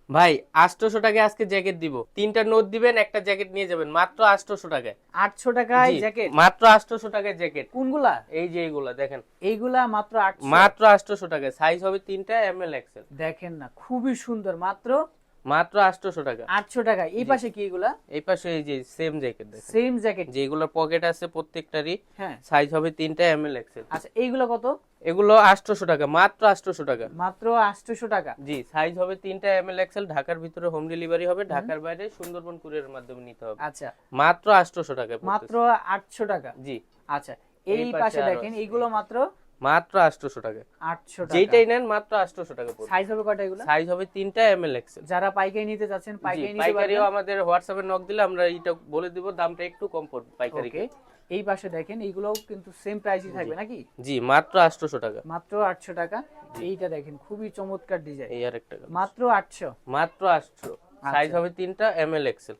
ভাই 800 টাকায় আজকে জ্যাকেট দিব, তিনটা নোট দিবেন, একটা জ্যাকেট নিয়ে যাবেন মাত্র 800 টাকায়। 800 টাকায় জি, জ্যাকেট? মাত্র 800 টাকায় জ্যাকেট। কোনগুলা? এই যে এইগুলা দেখেন, এইগুলা মাত্র 800? মাত্র 800 টাকায়, সাইজ হবে তিনটা, এম এল এক্সেল। দেখেন না, খুবই সুন্দর, মাত্র মাত্র 800 টাকা। 800 টাকা। এই পাশে কি এগুলা? এই পাশে এই যে সেম জ্যাকেট দেখেন, সেম জ্যাকেট? যেগুলোর পকেট আছে প্রত্যেকটারই, হ্যাঁ। সাইজ হবে তিনটা, এম এল এক্সেল। আচ্ছা, এইগুলা কত? এগুলো 800 টাকা, মাত্র 800 টাকা। মাত্র 800 টাকা? জি, সাইজ হবে তিনটা, এম এল এক্সেল। ঢাকার ভিতরে হোম ডেলিভারি হবে, ঢাকার বাইরে সুন্দরবন কুরিয়ারের মাধ্যমে নিতে হবে। আচ্ছা, মাত্র 800 টাকা মাত্র 800 টাকা? জি। আচ্ছা, এই পাশে আরো দেখেন, আছে, এইগুলো মাত্র মাত্র 800 টাকা। 800 টাকা? যেইটাই নেন মাত্র 800 টাকা পড়বে। সাইজ হবে কয়টা এগুলা? সাইজ হবে তিনটা, এম এল এক্সেল। যারা পাইকারি নিতে চাচ্ছেন জি, পাইকারি নিতে পাইকারিও পারবেন। আমাদের হোয়াটসঅ্যাপে নক দিলে আমরা এইটা বলে দিব, দামটা একটু কম পড়বে পাইকারি। ওকে, এই পাশে দেখেন, এইগুলোও কিন্তু সেম প্রাইসই থাকবে নাকি? জি, মাত্র 800 টাকা। মাত্র 800 টাকা। এইটা দেখেন, খুবই চমৎকার ডিজাইন। এই আরেকটা কালার। মাত্র 800? মাত্র 800, সাইজ হবে তিনটা, এম এল এক্সেল।